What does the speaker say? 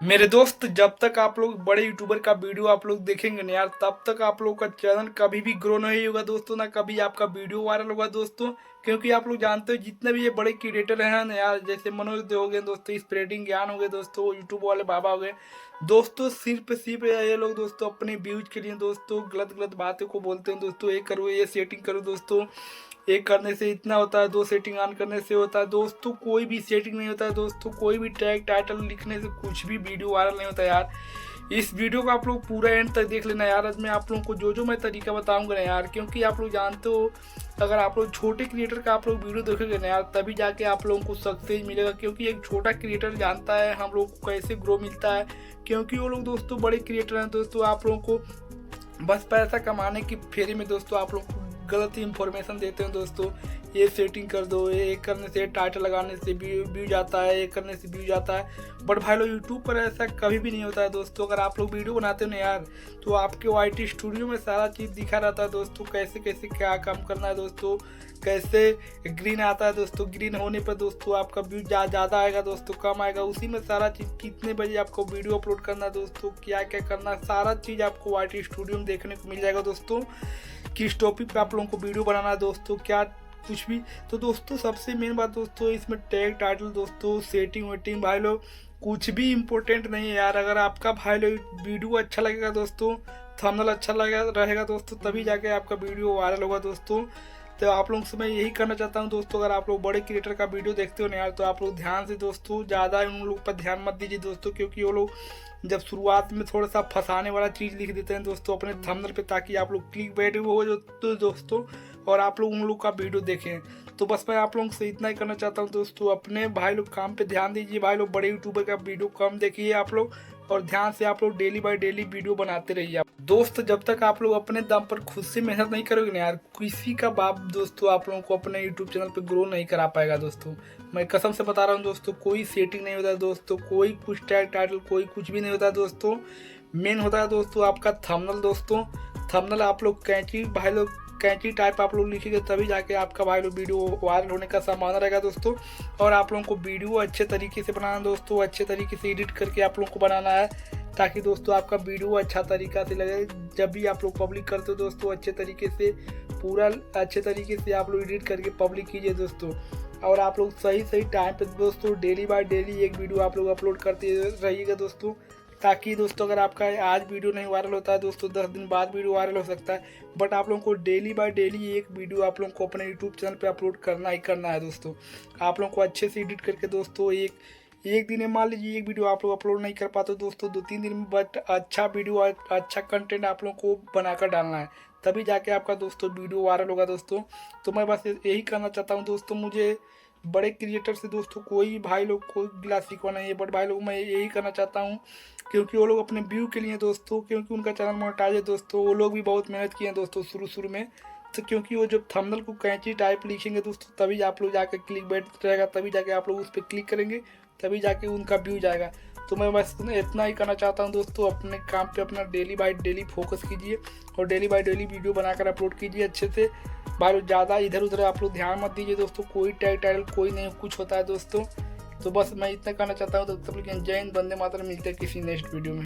मेरे दोस्त, जब तक आप लोग बड़े यूट्यूबर का वीडियो आप लोग देखेंगे ना यार, तब तक आप लोग का चैनल कभी भी ग्रो नहीं होगा दोस्तों, ना कभी आपका वीडियो वायरल होगा दोस्तों। क्योंकि आप लोग जानते हो जितने भी ये बड़े क्रिएटर हैं ना यार, जैसे मनोज हो गए दोस्तों, स्प्रेडिंग ज्ञान हो गए दोस्तों, यूट्यूब वाले बाबा हो गए दोस्तों, सिर्फ ये लोग दोस्तों अपने व्यूज के लिए दोस्तों गलत गलत बातों को बोलते हैं दोस्तों। ये करो, ये सेटिंग करो दोस्तों, एक करने से इतना होता है, दो सेटिंग ऑन करने से होता है दोस्तों। कोई भी सेटिंग नहीं होता है दोस्तों, कोई भी टैग टाइटल लिखने से कुछ भी वीडियो वायरल नहीं होता यार। इस वीडियो को आप लोग पूरा एंड तक देख लेना यार। आज मैं आप लोगों को जो मैं तरीका बताऊंगा ना यार, क्योंकि आप लोग जानते हो अगर आप लोग छोटे क्रिएटर का आप लोग वीडियो देखेंगे ना यार, तभी जाके आप लोगों को सक्सेस मिलेगा। क्योंकि एक छोटा क्रिएटर जानता है हम लोग को कैसे ग्रो मिलता है, क्योंकि वो लोग दोस्तों बड़े क्रिएटर हैं दोस्तों। आप लोगों को बस पैसा कमाने की फेरी में दोस्तों आप लोग गलत इंफॉर्मेशन देते हैं दोस्तों। ये सेटिंग कर दो, ये करने से, टाइटल लगाने से व्यू जाता है, ये करने से व्यू जाता है। बट भाई लोग यूट्यूब पर ऐसा कभी भी नहीं होता है दोस्तों। अगर आप लोग वीडियो बनाते हो ना यार, तो आपके YT स्टूडियो में सारा चीज़ दिखा रहता है दोस्तों, कैसे कैसे क्या काम करना है दोस्तों, कैसे ग्रीन आता है दोस्तों। ग्रीन होने पर दोस्तों आपका व्यू ज़्यादा आएगा दोस्तों, कम आएगा, उसी में सारा चीज़, कितने बजे आपको वीडियो अपलोड करना है दोस्तों, क्या क्या करना है, सारा चीज़ आपको YT स्टूडियो में देखने को मिल जाएगा दोस्तों। किस टॉपिक पे आप लोगों को वीडियो बनाना है दोस्तों, क्या कुछ भी। तो दोस्तों सबसे मेन बात दोस्तों, इसमें टैग टाइटल दोस्तों, सेटिंग वेटिंग भाई लोग कुछ भी इम्पोर्टेंट नहीं है यार। अगर आपका भाई लोग वीडियो अच्छा लगेगा दोस्तों, थंबनेल अच्छा रहेगा दोस्तों, तभी जाके आपका वीडियो वायरल होगा दोस्तों। तो आप लोगों से मैं यही करना चाहता हूँ दोस्तों, अगर आप लोग बड़े क्रिएटर का वीडियो देखते हो ना यार, तो आप लोग ध्यान से दोस्तों, ज़्यादा उन लोग पर ध्यान मत दीजिए दोस्तों। क्योंकि वो लोग जब शुरुआत में थोड़ा सा फंसाने वाला चीज़ लिख देते हैं दोस्तों अपने थंबनेल पे, ताकि आप लोग क्लिक बैठ हो जो तो दोस्तों, और आप लोग उन लोग का वीडियो देखें। तो बस मैं आप लोगों से इतना ही करना चाहता हूँ दोस्तों, अपने भाई लोग काम पे ध्यान दीजिए। भाई लोग बड़े यूट्यूबर का वीडियो कम देखिए आप लोग, और ध्यान से आप लोग डेली बाय डेली वीडियो बनाते रहिए आप दोस्त। जब तक आप लोग अपने दम पर खुद से मेहनत नहीं करोगे ना यार, किसी का बाप दोस्तों आप लोगों को अपने यूट्यूब चैनल पे ग्रो नहीं करा पाएगा दोस्तों। मैं कसम से बता रहा हूँ दोस्तों, कोई सेटिंग नहीं होता है दोस्तों, कोई कुछ टैग टाइटल कोई कुछ भी नहीं होता है दोस्तों। मेन होता है दोस्तों आपका थंबनेल दोस्तों। थंबनेल आप लोग कैंची भाई लोग कैंची टाइप आप लोग लिखेंगे, तभी जाके आपका भाई लोग वीडियो वायरल होने का संभावना रहेगा दोस्तों। और आप लोगों को वीडियो अच्छे तरीके से बनाना दोस्तों, अच्छे तरीके से एडिट करके आप लोगों को बनाना है, ताकि दोस्तों आपका वीडियो अच्छा तरीका से लगे। जब भी आप लोग पब्लिक करते हो दोस्तों, अच्छे तरीके से पूरा अच्छे तरीके से आप लोग एडिट करके पब्लिक कीजिए दोस्तों। और आप लोग सही टाइम पे दोस्तों डेली बाय डेली एक वीडियो आप लोग अपलोड करते रहिएगा दोस्तों, ताकि दोस्तों अगर आपका आज वीडियो नहीं वायरल होता है दोस्तों, 10 दिन बाद वीडियो वायरल हो सकता है। बट आप लोगों को डेली बाय डेली एक वीडियो आप लोगों को अपने यूट्यूब चैनल पे अपलोड करना ही करना है दोस्तों। आप लोगों को अच्छे से एडिट करके दोस्तों, एक दिन में मान लीजिए एक वीडियो आप लोग अपलोड नहीं कर पाते दोस्तों, 2-3 दिन में, बट अच्छा वीडियो अच्छा कंटेंट आप लोगों को बनाकर डालना है, तभी जाके आपका दोस्तों वीडियो वायरल होगा दोस्तों। तो मैं बस यही करना चाहता हूँ दोस्तों। मुझे बड़े क्रिएटर से दोस्तों कोई भाई लोग कोई गिला शिकवा नहीं है, बट भाई लोग मैं यही करना चाहता हूँ, क्योंकि वो लोग अपने व्यू के लिए दोस्तों, क्योंकि उनका चैनल मोनेटाइज है दोस्तों, वो लोग भी बहुत मेहनत किए हैं दोस्तों शुरू में। तो क्योंकि वो जब थंबनेल को कैंची टाइप लिखेंगे दोस्तों, तभी आप लोग जाकर क्लिक बैठ रहेगा, तभी जाके आप लोग उस पर क्लिक करेंगे, तभी जाके उनका व्यू जाएगा। तो मैं बस इतना ही करना चाहता हूँ दोस्तों, अपने काम पे अपना डेली बाय डेली फोकस कीजिए, और डेली बाय डेली वीडियो बनाकर अपलोड कीजिए अच्छे से। भाई ज़्यादा इधर उधर आप लोग ध्यान मत दीजिए दोस्तों, कोई टैग टाइटल कोई नहीं कुछ होता है दोस्तों। तो बस मैं इतना करना चाहता हूँ। तो तब तक जय हिंद, वंदे मातरम। मिलते हैं किसी नेक्स्ट वीडियो में।